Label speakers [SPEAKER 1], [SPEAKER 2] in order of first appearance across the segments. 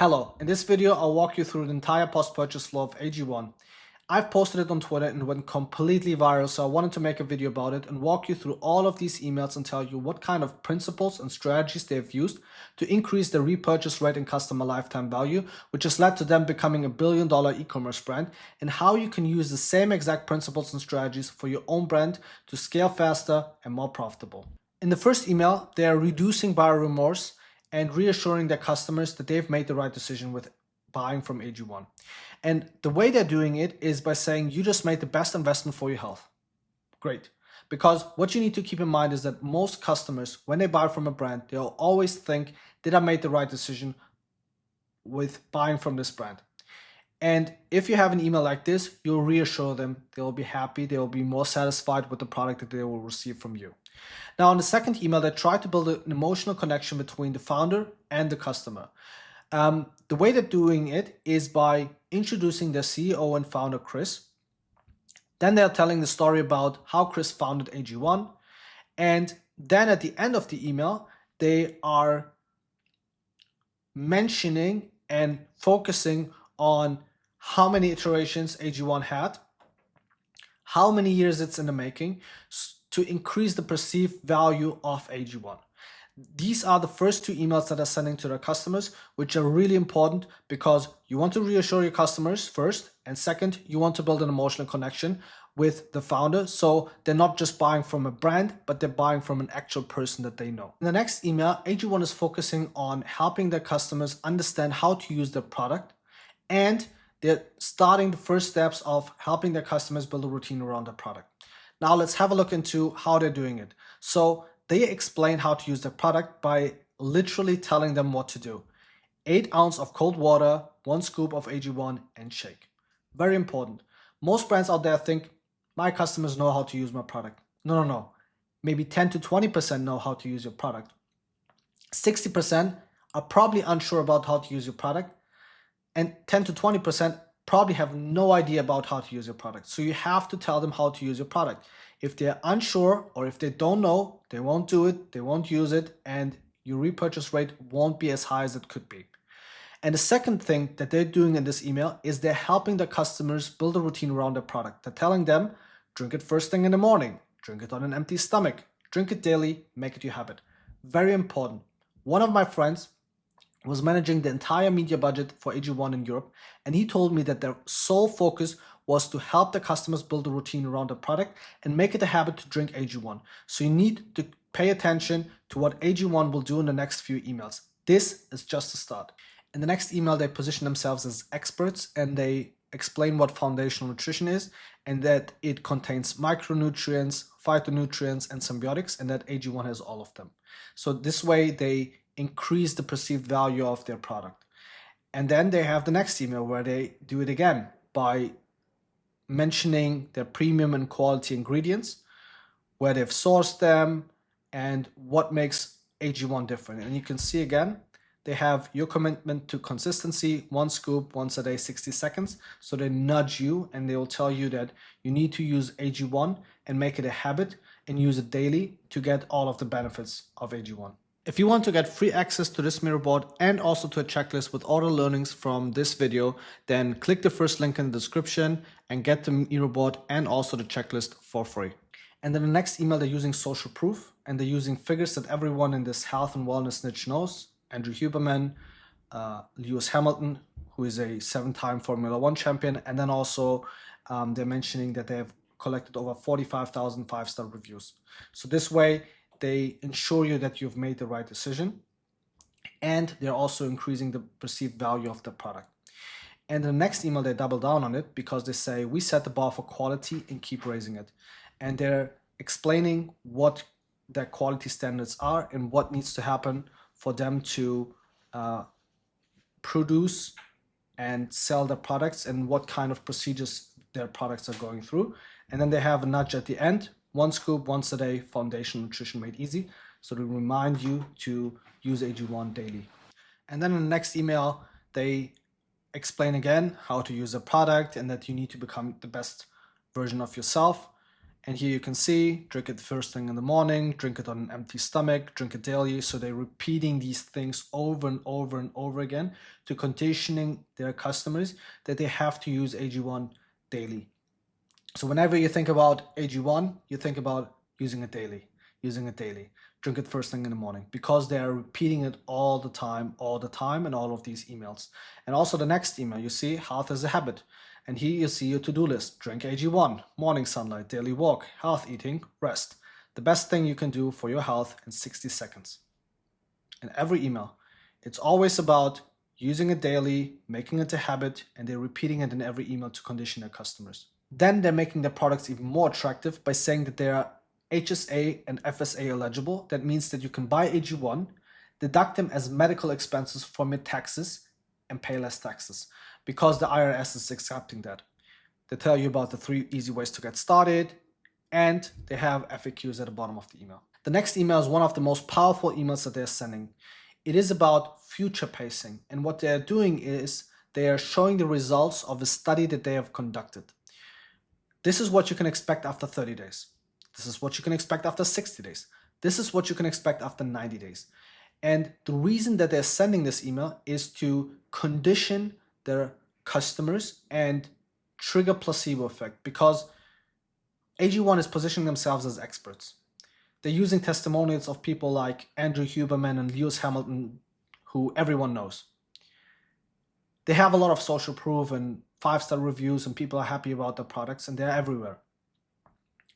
[SPEAKER 1] Hello, in this video I'll walk you through the entire post-purchase flow of AG1. I've posted it on Twitter and it went completely viral, so I wanted to make a video about it and walk you through all of these emails and tell you what kind of principles and strategies they've used to increase the repurchase rate and customer lifetime value, which has led to them becoming $1 billion e-commerce brand, and how you can use the same exact principles and strategies for your own brand to scale faster and more profitable. In the first email, they are reducing buyer remorse and reassuring their customers that they've made the right decision with buying from AG1. And the way they're doing it is by saying you just made the best investment for your health. Great. Because what you need to keep in mind is that most customers, when they buy from a brand, they'll always think, did I make the right decision with buying from this brand? And if you have an email like this, you'll reassure them, they'll be happy, they'll be more satisfied with the product that they will receive from you. Now, in the second email, they try to build an emotional connection between the founder and the customer. The way they're doing it is by introducing their CEO and founder, Chris. Then they're telling the story about how Chris founded AG1. And then at the end of the email, they are mentioning and focusing on how many iterations AG1 had, how many years it's in the making, to increase the perceived value of AG1. These are the first two emails that are sending to their customers, which are really important because you want to reassure your customers first, and second, you want to build an emotional connection with the founder, so they're not just buying from a brand, but they're buying from an actual person that they know. In the next email, AG1 is focusing on helping their customers understand how to use their product, and they're starting the first steps of helping their customers build a routine around their product. Now let's have a look into how they're doing it. So they explain how to use their product by literally telling them what to do. 8 ounces of cold water, 1 scoop of AG1, and shake. Very important. Most brands out there think, my customers know how to use my product. No. Maybe 10 to 20% know how to use your product. 60% are probably unsure about how to use your product. And 10 to 20% probably have no idea about how to use your product. So you have to tell them how to use your product. If they're unsure or if they don't know, they won't do it, they won't use it, and your repurchase rate won't be as high as it could be. And the second thing that they're doing in this email is they're helping their customers build a routine around their product. They're telling them, drink it first thing in the morning, drink it on an empty stomach, drink it daily, make it your habit. Very important. One of my friends was managing the entire media budget for AG1 in Europe, and he told me that their sole focus was to help the customers build a routine around the product and make it a habit to drink AG1. So you need to pay attention to what AG1 will do in the next few emails. This is just a start. In the next email, they position themselves as experts and they explain what foundational nutrition is and that it contains micronutrients, phytonutrients, and symbiotics, and that AG1 has all of them. So this way they increase the perceived value of their product. And then they have the next email where they do it again by mentioning their premium and quality ingredients, where they've sourced them, and what makes AG1 different. And you can see again, they have your commitment to consistency, 1 scoop, once a day, 60 seconds. So they nudge you and they will tell you that you need to use AG1 and make it a habit and use it daily to get all of the benefits of AG1. If you want to get free access to this mirror board and also to a checklist with all the learnings from this video, then click the first link in the description and get the mirror board and also the checklist for free. And then the next email, they're using social proof and they're using figures that everyone in this health and wellness niche knows. Andrew Huberman, Lewis Hamilton, who is a 7-time Formula 1 champion. And then also they're mentioning that they have collected over 45,000 5-star reviews. So this way, they ensure you that you've made the right decision, and they're also increasing the perceived value of the product. And the next email, they double down on it because they say, we set the bar for quality and keep raising it. And they're explaining what their quality standards are and what needs to happen for them to produce and sell their products and what kind of procedures their products are going through. And then they have a nudge at the end. 1 scoop, once a day, foundational nutrition made easy. So to remind you to use AG1 daily. And then in the next email, they explain again how to use a product and that you need to become the best version of yourself. And here you can see, drink it first thing in the morning, drink it on an empty stomach, drink it daily. So they're repeating these things over and over and over again to conditioning their customers that they have to use AG1 daily. So whenever you think about AG1, you think about using it daily, drink it first thing in the morning, because they are repeating it all the time in all of these emails. And also the next email, you see health is a habit. And here you see your to-do list, drink AG1, morning sunlight, daily walk, health eating, rest. The best thing you can do for your health in 60 seconds. In every email, it's always about using it daily, making it a habit, and they're repeating it in every email to condition their customers. Then they're making their products even more attractive by saying that they are HSA and FSA eligible. That means that you can buy AG1, deduct them as medical expenses from your taxes, and pay less taxes, because the IRS is accepting that. They tell you about the 3 easy ways to get started, and they have FAQs at the bottom of the email. The next email is one of the most powerful emails that they're sending. It is about future pacing, and what they're doing is they are showing the results of a study that they have conducted. This is what you can expect after 30 days. This is what you can expect after 60 days. This is what you can expect after 90 days. And the reason that they're sending this email is to condition their customers and trigger placebo effect, because AG1 is positioning themselves as experts. They're using testimonials of people like Andrew Huberman and Lewis Hamilton, who everyone knows. They have a lot of social proof and 5-star reviews, and people are happy about their products, and they're everywhere.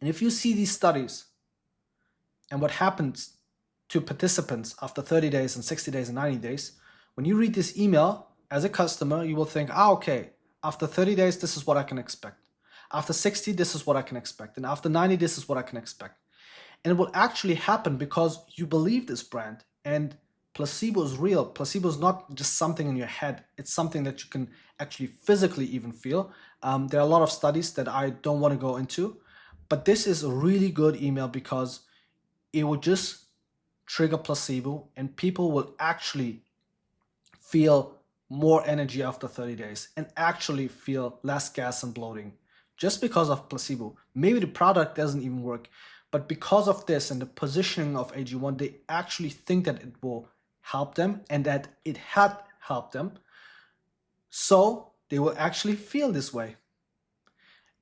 [SPEAKER 1] And if you see these studies and what happens to participants after 30 days and 60 days and 90 days, when you read this email as a customer, you will think, okay, after 30 days, this is what I can expect. After 60, this is what I can expect. And after 90, this is what I can expect. And it will actually happen because you believe this brand, and placebo is real. Placebo is not just something in your head. It's something that you can actually physically even feel. There are a lot of studies that I don't want to go into, but this is a really good email because it will just trigger placebo, and people will actually feel more energy after 30 days and actually feel less gas and bloating just because of placebo. Maybe the product doesn't even work, but because of this and the positioning of AG1, they actually think that it will help them and that it had helped them. So they will actually feel this way.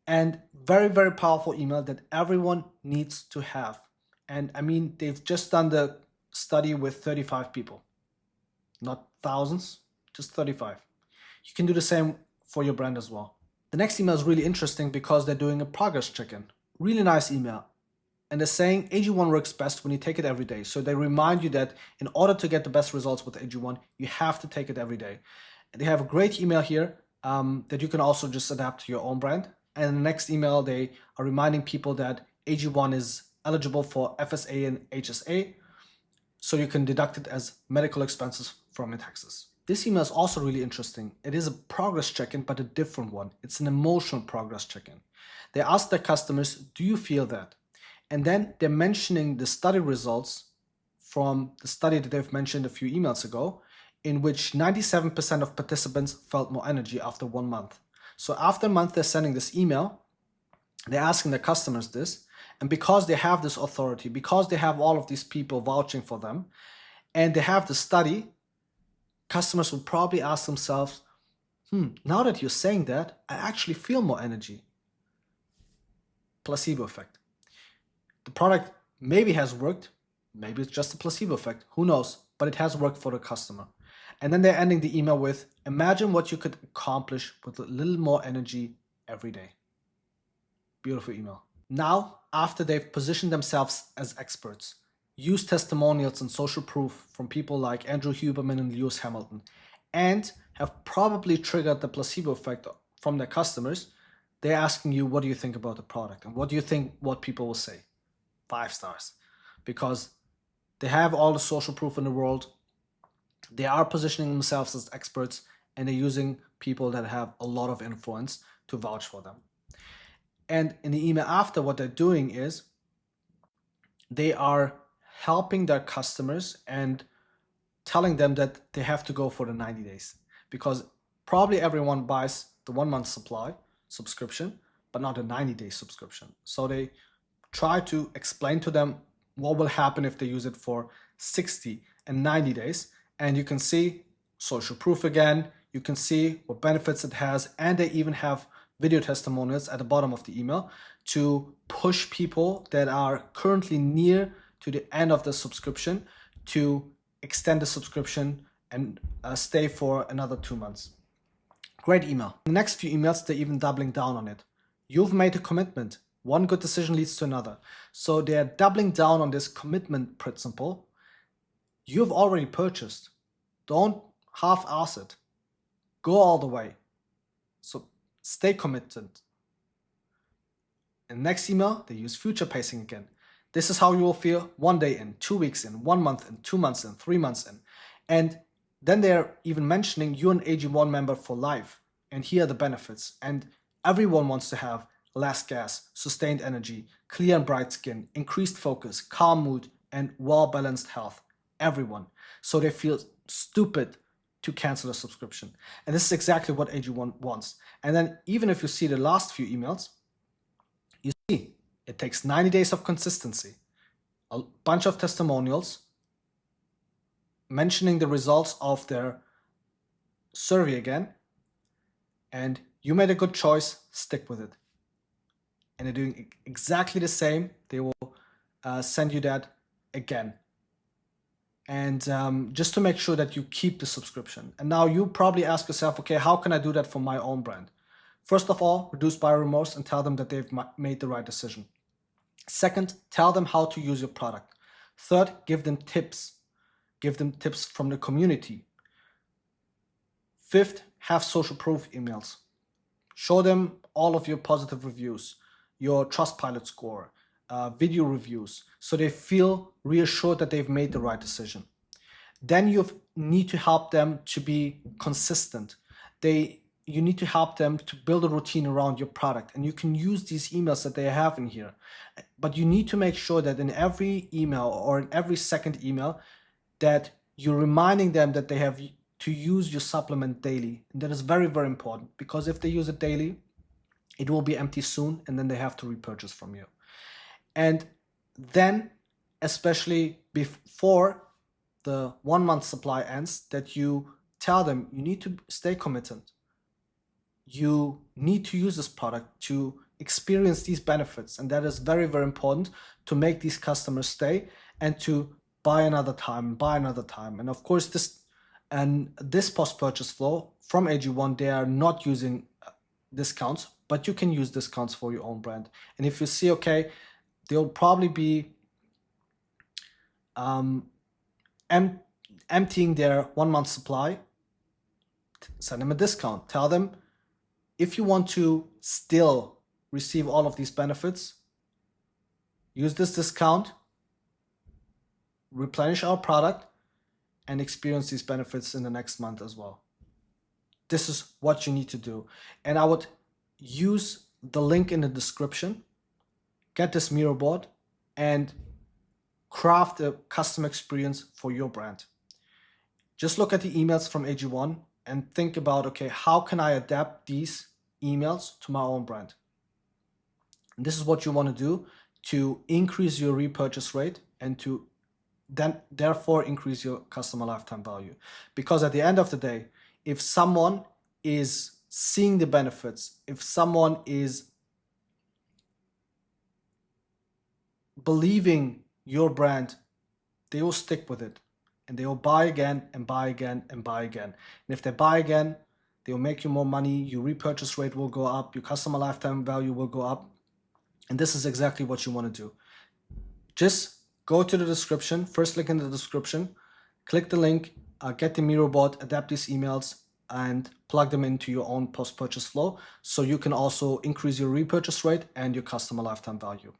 [SPEAKER 1] And very, very powerful email that everyone needs to have. And I mean, they've just done the study with 35 people, not thousands, just 35. You can do the same for your brand as well. The next email is really interesting because they're doing a progress check-in. Really nice email. And they're saying AG1 works best when you take it every day. So they remind you that in order to get the best results with AG1, you have to take it every day. And they have a great email here that you can also just adapt to your own brand. And in the next email, they are reminding people that AG1 is eligible for FSA and HSA, so you can deduct it as medical expenses from your taxes. This email is also really interesting. It is a progress check-in, but a different one. It's an emotional progress check-in. They ask their customers, do you feel that? And then they're mentioning the study results from the study that they've mentioned a few emails ago, in which 97% of participants felt more energy after 1 month. So after a month, they're sending this email. They're asking their customers this. And because they have this authority, because they have all of these people vouching for them, and they have the study, customers will probably ask themselves, now that you're saying that, I actually feel more energy. Placebo effect. The product maybe has worked, maybe it's just a placebo effect, who knows, but it has worked for the customer. And then they're ending the email with, imagine what you could accomplish with a little more energy every day. Beautiful email. Now, after they've positioned themselves as experts, used testimonials and social proof from people like Andrew Huberman and Lewis Hamilton, and have probably triggered the placebo effect from their customers, they're asking you, what do you think about the product? And what do you think what people will say? 5 stars. Because they have all the social proof in the world. They are positioning themselves as experts, and they're using people that have a lot of influence to vouch for them. And in the email after, what they're doing is they are helping their customers and telling them that they have to go for the 90 days, because probably everyone buys the 1 month supply subscription, but not a 90-day subscription. So they try to explain to them what will happen if they use it for 60 and 90 days. And you can see social proof again. You can see what benefits it has. And they even have video testimonials at the bottom of the email to push people that are currently near to the end of the subscription to extend the subscription and stay for another 2 months. Great email. The next few emails, they're even doubling down on it. You've made a commitment. One good decision leads to another. So they're doubling down on this commitment principle. You've already purchased. Don't half-ass it. Go all the way. So stay committed. In the next email, they use future pacing again. This is how you will feel 1 day in, 2 weeks in, 1 month in, 2 months in, 3 months in. And then they're even mentioning you're an AG1 member for life. And here are the benefits. And everyone wants to have less gas, sustained energy, clear and bright skin, increased focus, calm mood, and well-balanced health. Everyone. So they feel stupid to cancel a subscription. And this is exactly what AG1 wants. And then even if you see the last few emails, you see it takes 90 days of consistency, a bunch of testimonials, mentioning the results of their survey again, and you made a good choice, stick with it. And they're doing exactly the same. They will send you that again. And just to make sure that you keep the subscription. And now you probably ask yourself, okay, how can I do that for my own brand? First of all, reduce buyer remorse and tell them that they've made the right decision. Second, tell them how to use your product. Third, give them tips. Give them tips from the community. Fifth, have social proof emails. Show them all of your positive reviews, your Trustpilot score, video reviews, so they feel reassured that they've made the right decision. Then you need to help them to be consistent. You need to help them to build a routine around your product, and you can use these emails that they have in here. But you need to make sure that in every email or in every second email that you're reminding them that they have to use your supplement daily. And that is very, very important, because if they use it daily, it will be empty soon, and then they have to repurchase from you. And then, especially before the 1 month supply ends, that you tell them you need to stay committed. You need to use this product to experience these benefits. And that is very, very important to make these customers stay and to buy another time, buy another time. And of course, this post-purchase flow from AG1, they are not using discounts, but you can use discounts for your own brand. And if you see, okay, they'll probably be emptying their 1 month supply, send them a discount. Tell them, if you want to still receive all of these benefits, use this discount, replenish our product, and experience these benefits in the next month as well. This is what you need to do. And I would use the link in the description, get this mirror board, and craft a custom experience for your brand. Just look at the emails from AG1 and think about, okay, how can I adapt these emails to my own brand? And this is what you want to do to increase your repurchase rate and to then therefore increase your customer lifetime value. Because at the end of the day, if someone is seeing the benefits, if someone is believing your brand, they will stick with it, and they will buy again and buy again and buy again. And if they buy again, they will make you more money, your repurchase rate will go up, your customer lifetime value will go up. And this is exactly what you want to do. Just go to the description, first link in the description, click the link, get the mirror board, adapt these emails, and plug them into your own post-purchase flow so you can also increase your repurchase rate and your customer lifetime value.